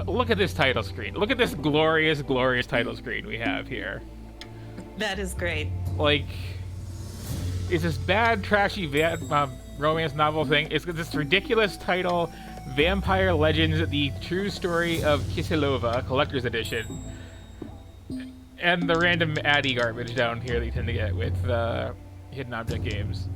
Look at this title screen. Look at this glorious, glorious title screen we have here. That is great. Like, it's this bad, trashy romance novel thing. It's this ridiculous title, Vampire Legends: The True Story of Kisilova, Collector's Edition. And the random Addy garbage down here that you tend to get with hidden object games.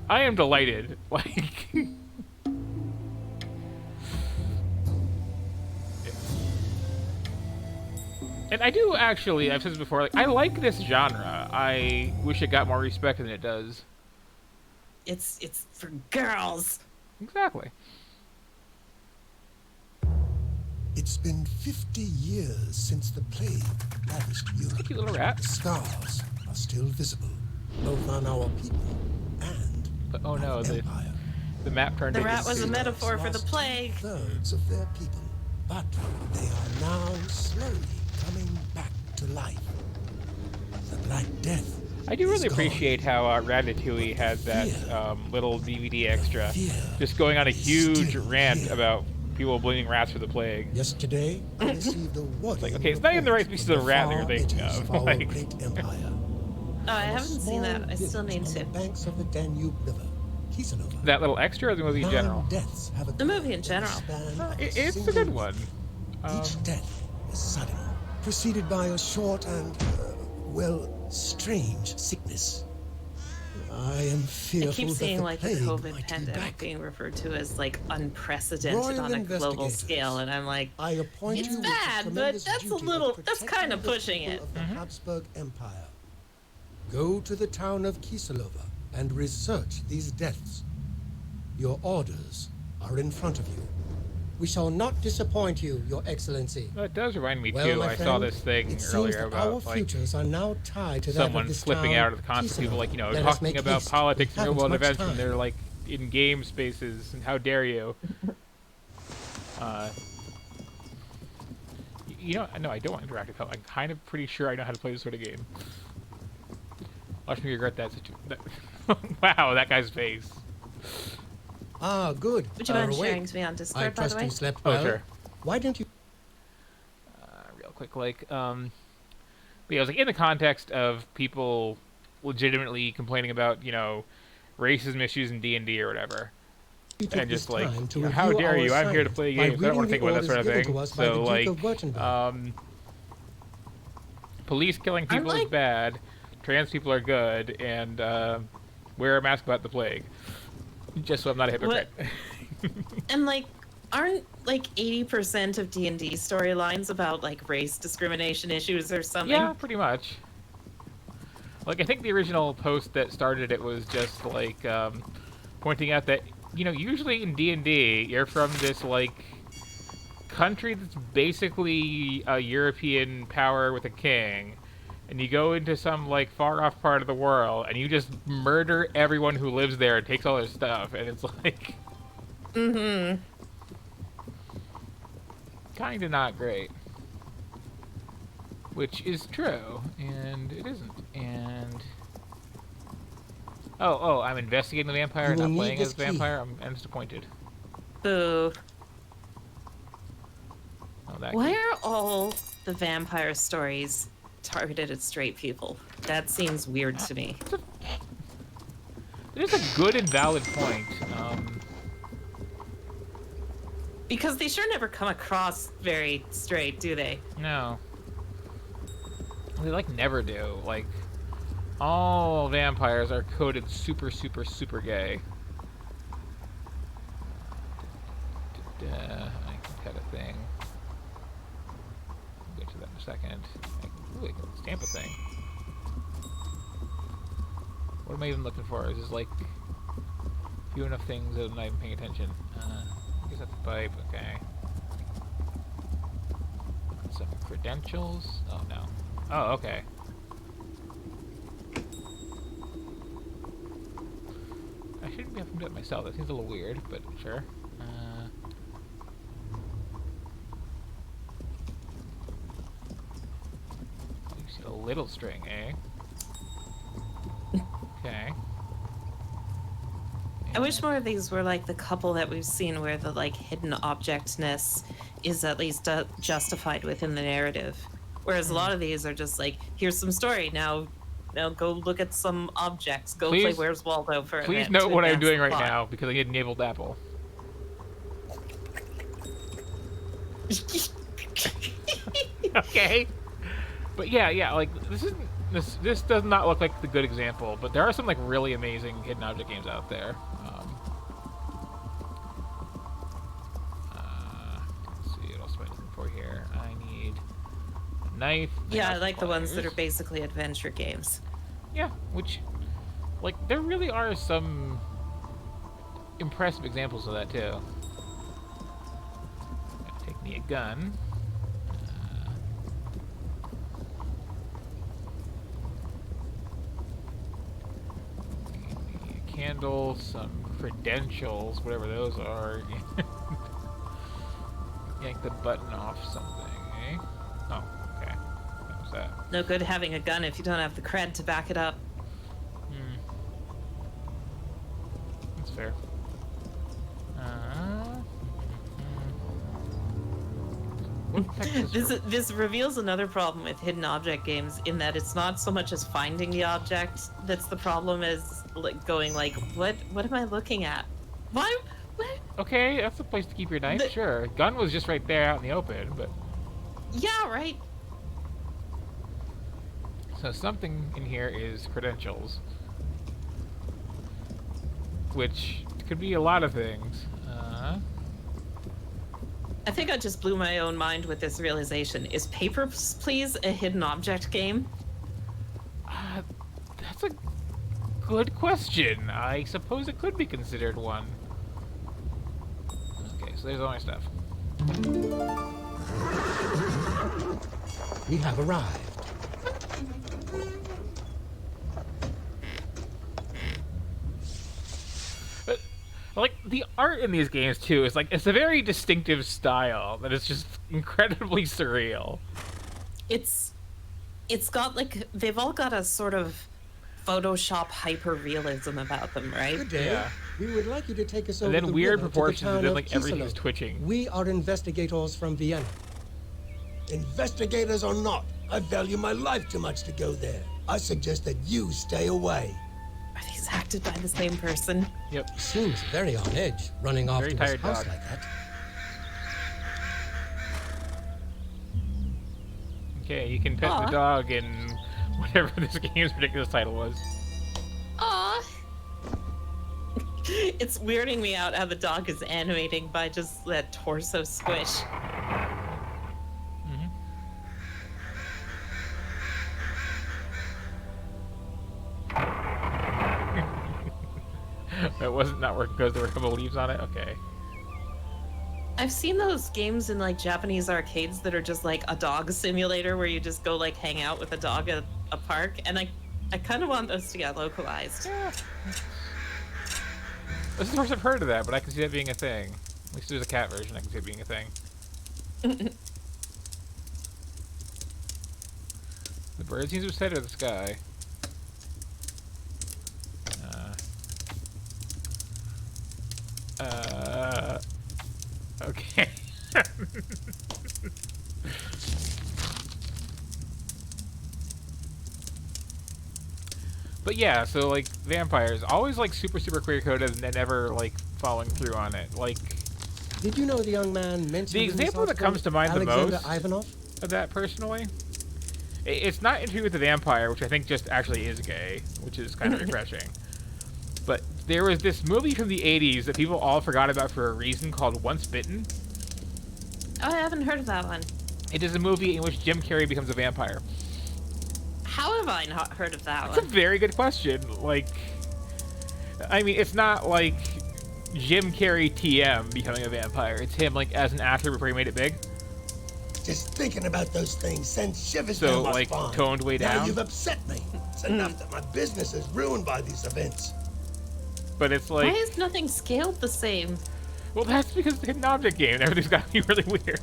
I am delighted. Like, and I do actually, I've said this before, like, I like this genre. I wish it got more respect than it does. It's for girls. Exactly. It's been 50 years since the plague ravaged Europe. Cute little rat. The scars are still visible, both on our people and Oh no, the map turned The into... rat was a metaphor for the plague. Thirds of their people, but they are now slowly coming back to life. The Black Death. I do really appreciate how Ratatouille has that little DVD extra, just going on a huge rant about people blaming rats for the plague. Yesterday, I received a worrying Like, okay, it's not even the right species of rat that you're thinking of. Like, great empire. Oh, I haven't seen that. I still need to. On the banks of the Danube River, Kisilova. that little extra or the movie in general? Deaths have The movie in general. It's a good one. Each death is sudden, preceded by a short and, well, strange sickness. I am fearful I keep seeing that like the plague COVID might be pandemic back. being referred to as like unprecedented Royal on a global investigators, scale, and I'm like, I appoint it's you with the bad, but tremendous that's a duty of little, that's protecting kind of the pushing people it. of the Habsburg Empire. Go to the town of Kisilova and research these deaths. Your orders are in front of you. We shall not disappoint you, Your Excellency. That does remind me, Well, too. my I saw friend, this thing it seems earlier that about, our like, futures are now tied to that of someone this flipping town, out of the constant people, Kisilova. like, you know, Let us talking make about haste. politics We and haven't real-world much events when time. they're, like, in game spaces, and how dare you. You know, no, I don't want interactive help. I'm kind of pretty sure I know how to play this sort of game. Watch me regret that situation. Wow, that guy's face. Ah, good. Would you mind awake. sharing to me on I Discord, by the trust way? you slept Oh, well. sure. Why don't you... Real quick, like, but yeah, it was like in the context of people legitimately complaining about, you know, racism issues in D&D or whatever. You took And this just like, time to you know, how review dare our you? I'm here to assignment play by games. I don't want to think reading about that the sort of orders thing. given to us by the So, Duke like, of Württemberg. police killing people is Unlike- bad, trans people are good, and wear a mask about the plague. Just so I'm not a hypocrite. And like, aren't like 80% of D&D storylines about like race discrimination issues or something? Yeah, pretty much. Like, I think the original post that started it was just, like, pointing out that, you know, usually in D&D, you're from this, like, country that's basically a European power with a king, and you go into some, like, far-off part of the world, and you just murder everyone who lives there and takes all their stuff, and it's like... Mm-hmm. Kinda not great. Which is true, and it isn't, and... Oh, I'm investigating the vampire, You will not need playing as this the key. vampire? I'm disappointed. Boo. Oh, that Why key. are all the vampire stories targeted at straight people? That seems weird to me. It is a good and valid point. Because they sure never come across very straight, do they? No. They, like, never do. Like, all vampires are coded super, super, super gay. I can cut a thing. We'll get to that in a second. I can stamp a thing. What am I even looking for? Is this, like, few enough things that I'm not even paying attention? I guess that's a pipe, okay. Some credentials? Oh, no. Oh, okay. I shouldn't be able to do it myself. That seems a little weird, but sure. You see a little string, eh? Okay. I wish more of these were like the couple that we've seen where the like hidden objectness is at least justified within the narrative. Whereas a lot of these are just like, here's some story. Now go look at some objects. Go play Please- Where's Waldo for a Please minute note to what I'm advance doing the right plot. now because I get enabled Apple. Okay. But yeah, like this does not look like the good example, but there are some like really amazing hidden object games out there. Let's see what else am I looking for here. I need a knife. Yeah, I like the ones that are basically adventure games. Yeah, which like there really are some impressive examples of that too. Gotta take me a gun. Candle, some credentials, whatever those are. Yank the button off something, eh? Oh, okay. What was that? No good having a gun if you don't have the cred to back it up. That's fair. What the heck is this? This reveals another problem with hidden object games in that it's not so much as finding the object that's the problem as like going like, what am I looking at? What? Okay, that's the place to keep your knife, sure. Gun was just right there out in the open, but... Yeah, right. So something in here is credentials. Which could be a lot of things. I think I just blew my own mind with this realization. Is Papers, Please a hidden object game? That's a good question. I suppose it could be considered one. Okay, so there's all my stuff. We have arrived. But, like, the art in these games, too, is like, it's a very distinctive style that is just incredibly surreal. It's got like, they've all got a sort of Photoshop hyper-realism about them, right? Good day. Yeah. We would like you to take us And over then the weird river to the proportions, town and then, of like, everything's Kisilova. twitching. We are investigators from Vienna. Investigators or not, I value my life too much to go there. I suggest that you stay away. Are these acted by the same person? Yep. Seems very on edge, running off Very to his tired house dog. like that. Okay, you can pet Aw. the dog in whatever this game's ridiculous title was. Aw. It's weirding me out how the dog is animating by just that torso squish. It wasn't not working because there were a couple leaves on it? Okay. I've seen those games in like Japanese arcades that are just like a dog simulator where you just go like hang out with a dog at a park, and I kind of want those to get localized. Yeah. This is the first I've heard of that, but I can see that being a thing. At least there's a cat version, I can see it being a thing. The bird seems upset at the sky. Okay. But yeah, so like vampires, always like super clear coded and then never like following through on it. Like Did you know the young man mentioned the in this example that article, comes to mind the Alexander most Ivanov? of that personally, it's not Interview with the Vampire, which I think just actually is gay, which is kind of refreshing. But there was this movie from the 80s that people all forgot about for a reason called Once Bitten. Oh, I haven't heard of that one. It is a movie in which Jim Carrey becomes a vampire. How have I not heard of that That's a one? very good question. Like, I mean, it's not like Jim Carrey TM becoming a vampire. It's him, like, as an actor before he made it big. Just thinking about those things sends shivers So, down my like, spine. toned way Now down? you've upset me. It's enough that my business is ruined by these events. But it's Why like, is nothing scaled the same? well, that's because it's a hidden object game and everything's got to be really weird.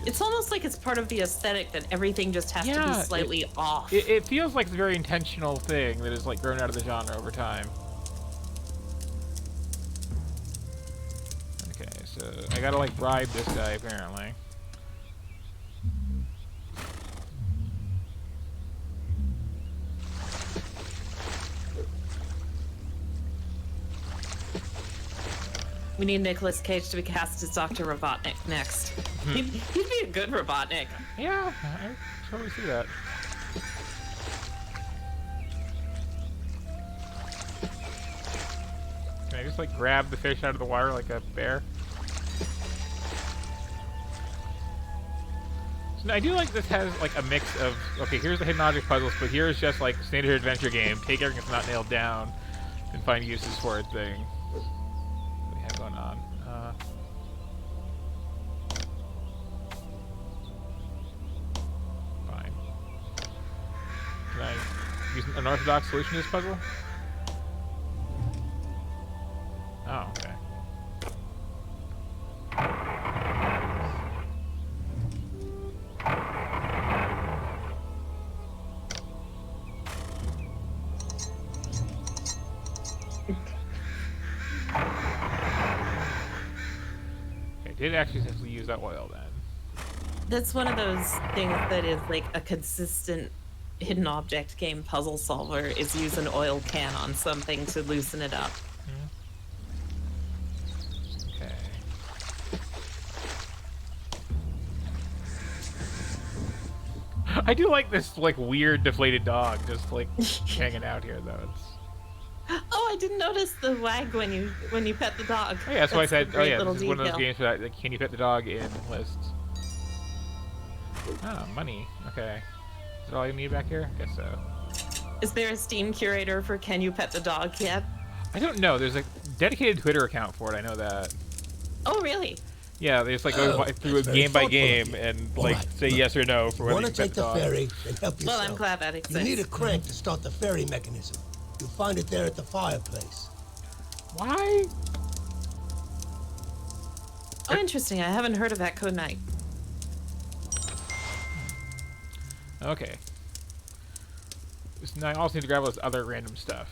It's almost like it's part of the aesthetic that everything just has to be slightly off. It feels like it's a very intentional thing that is like grown out of the genre over time. Okay, so I gotta like bribe this guy apparently. We need Nicolas Cage to be cast as Dr. Robotnik next. He'd be a good Robotnik. Yeah, I totally see that. Can I just like grab the fish out of the water like a bear? So I do like this has like a mix of, okay, here's the hidden object puzzles, but here's just like standard adventure game. Take everything that's not nailed down and find uses for it thing. What do we have going on? Fine. Can I use an unorthodox solution to this puzzle? Oh, okay. Did actually successfully use that oil then. That's one of those things that is like a consistent hidden object game puzzle solver, is use an oil can on something to loosen it up. Okay. I do like this like weird deflated dog just like hanging out here though. It's... Oh, I didn't notice the wag when you pet the dog. Oh yeah, that's why I said. Oh yeah, little this is one of those detail. games where like, can you pet the dog in lists? Oh, money. Okay. Is that all you need back here? Guess so. Is there a Steam curator for Can You Pet the Dog yet? I don't know. There's a dedicated Twitter account for it. I know that. Oh, really? Yeah, they just like go through it game by game and like say yes or no for whether you Want can to pet take the the dog. ferry and help yourself. Well, I'm glad that You exists. need a crank to start the ferry mechanism. You'll find it there at the fireplace. Why? Oh, interesting. I haven't heard of that Code Night. Okay. So now I also need to grab all this other random stuff.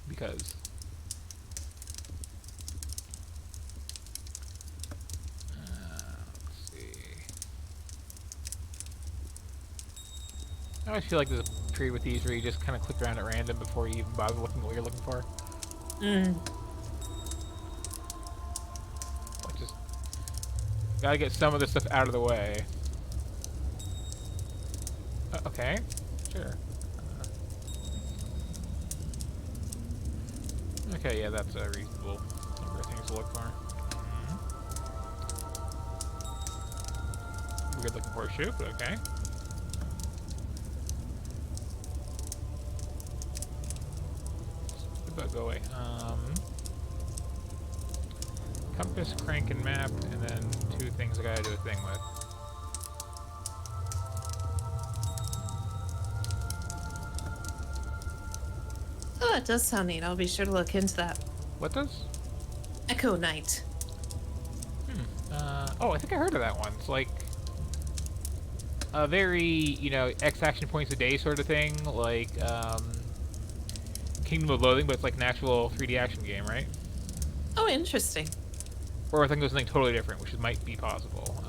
Because... let's see... I always feel like there's a period with these where you just kind of click around at random before you even bother looking at what you're looking for. Like just... Gotta get some of this stuff out of the way. Okay, sure. Okay, yeah, that's a reasonable number of things to look for. Weird looking for a shoe, but okay. But go away. Compass, crank, and map, and then two things I gotta do a thing with. Oh, that does sound neat. I'll be sure to look into that. What does? Echo Night. Oh, I think I heard of that one. It's like a very, you know, X action points a day sort of thing, like Kingdom of Loathing, but it's like an actual 3D action game, right? Oh, interesting. Or I think it was something totally different, which might be possible.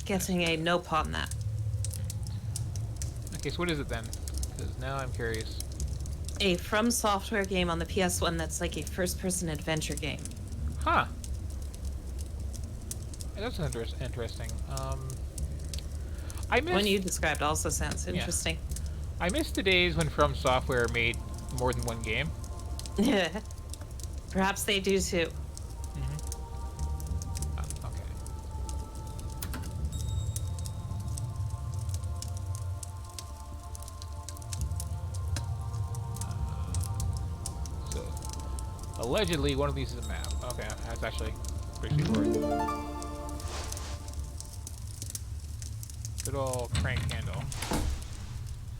Getting a nope on that. Okay, so what is it then? Because now I'm curious. A From Software game on the PS1 that's like a first-person adventure game. Huh. That's interesting. I miss... One you described also sounds interesting. I miss the days when From Software made more than one game. Perhaps they do too. Okay. So, allegedly, one of these is a map. Okay, that's actually pretty straightforward. Good old crank handle.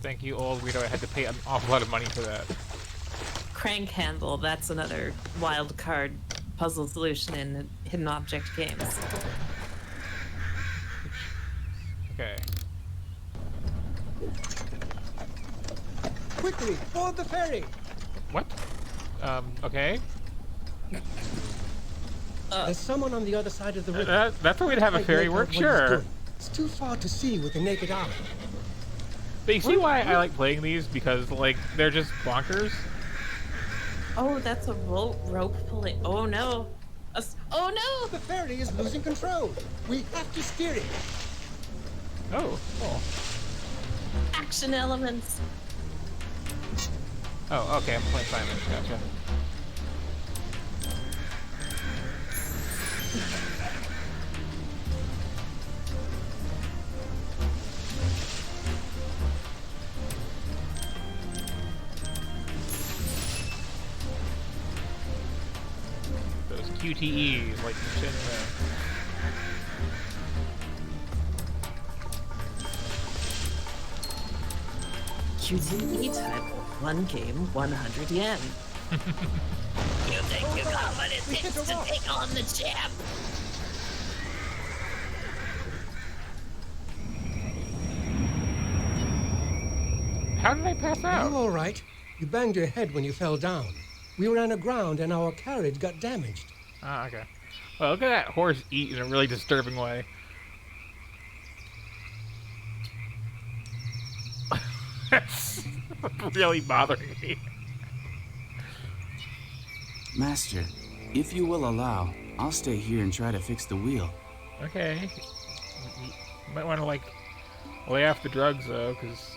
Thank you, old Guido. I had to pay an awful lot of money for that. Crank handle, that's another wild card puzzle solution in hidden object games. Okay. Quickly, board the ferry! What? Okay. There's someone on the other side of the river. That's a way to have a Can't ferry make work, out what he's sure. doing. It's too far to see with the naked eye. But you see why I like playing these? Because, like, they're just bonkers. Oh, that's a rope pulling. Oh no! Oh no! The ferry is losing control. We have to steer it. Oh, cool. Action elements. Oh, okay, I'm playing Simon. Gotcha. Those QTEs, like Shinra. QTE time. One game, 100 yen. You think you got what it takes to take on the champ? How did I pass Are out? you all right? You banged your head when you fell down. We ran aground and our carriage got damaged. Ah, okay. Well, look at that horse eat in a really disturbing way. That's really bothering me. Master, if you will allow, I'll stay here and try to fix the wheel. Okay. You might want to, like, lay off the drugs, though, because...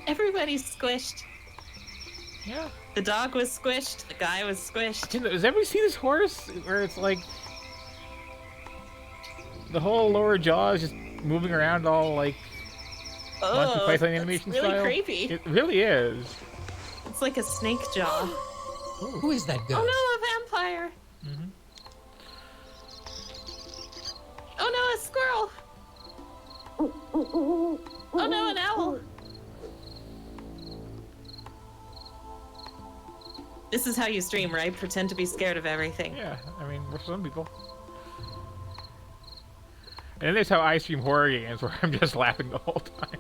Everybody's squished. Yeah. The dog was squished. The guy was squished. Does everybody see this horse? Where it's, like... the whole lower jaw is just moving around all, like... Monty Python that's animation really style? creepy. It really is. It's like a snake jaw. Who is that girl? Oh no, a vampire! Mm-hmm. Oh no, a squirrel! Oh no, an owl! This is how you stream, right? Pretend to be scared of everything. Yeah, I mean, for some people. And then there's how I stream horror games, where I'm just laughing the whole time.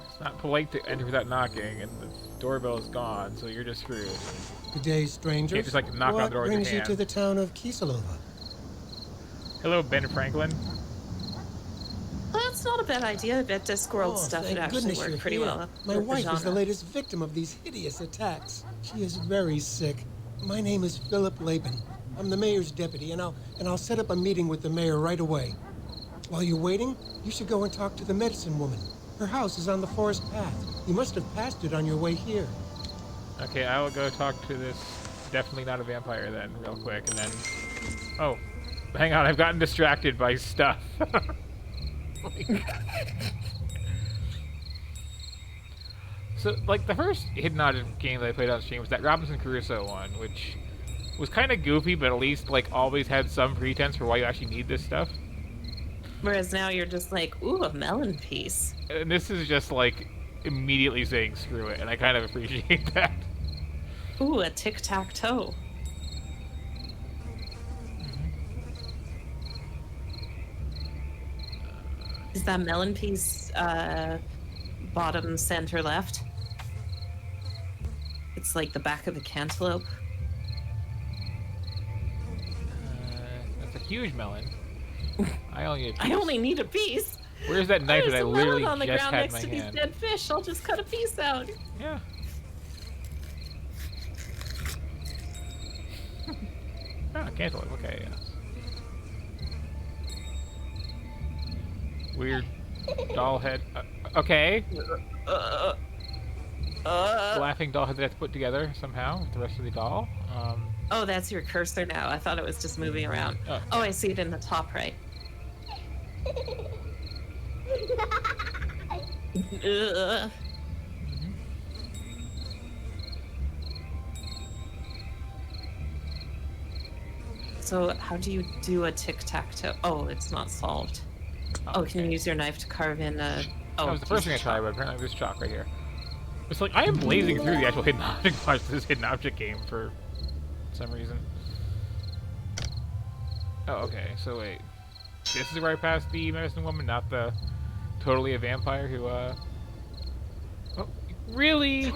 It's not polite to enter without knocking, and the doorbell is gone, so you're just screwed. Good day, strangers. Can't just, like, knock on what the door with your brings you hand. to the town of Kisilova? Hello, Ben Franklin. Well, that's not a bad idea. I bet Discworld stuff would thank actually goodness work you're pretty here. well. My with the wife is the genre. latest victim of these hideous attacks. She is very sick. My name is Philip Laban. I'm the mayor's deputy, and I'll set up a meeting with the mayor right away. While you're waiting, you should go and talk to the medicine woman. Her house is on the forest path. You must have passed it on your way here. Okay, I will go talk to this definitely not a vampire then, real quick, and then... Oh, hang on, I've gotten distracted by stuff. So, like, the first hidden object game that I played on stream was that Robinson Crusoe one, which was kind of goofy, but at least, like, always had some pretense for why you actually need this stuff. Whereas now you're just like, ooh, a melon piece. And this is just, like, immediately saying screw it, and I kind of appreciate that. Ooh, a tic-tac-toe. Is that melon piece bottom center left? It's like the back of a cantaloupe. That's a huge melon. I only need a piece. I only need a piece. Where's that knife that I There's a literally melon on the just ground had next in to my these hand? dead fish. I'll just cut a piece out. Yeah. Ah, cantaloupe. Okay, yeah. Weird doll head. Okay. Laughing doll head that I have to put together somehow with the rest of the doll. Oh, that's your cursor now. I thought it was just moving around. Oh, Oh, I see it in the top right. Ugh. So how do you do a tic-tac-toe? Oh, it's not solved. Oh, can you use your knife to carve in a... Oh, That was the first thing I tried, but apparently there's chalk right here. It's like, I am blazing through the actual hidden object watch this hidden object game for some reason. Oh, okay, so wait. This is where I passed the medicine woman, not the totally a vampire who, Oh, really?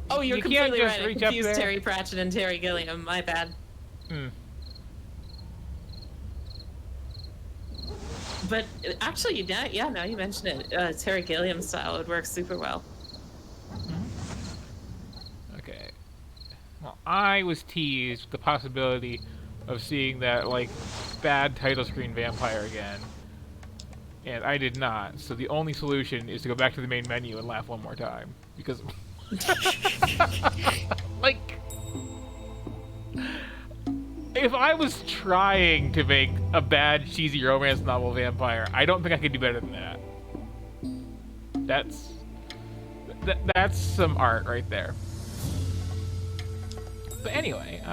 Oh, you're You can't completely just right. I reach up confused there? Terry Pratchett and Terry Gilliam. My bad. Hmm. But actually, now you mention it, Terry Gilliam style would work super well. Okay. Well, I was teased with the possibility of seeing that, like, bad title screen vampire again. And I did not, so the only solution is to go back to the main menu and laugh one more time. Because... like... If I was trying to make a bad, cheesy romance novel vampire, I don't think I could do better than that. That's some art right there. But anyway,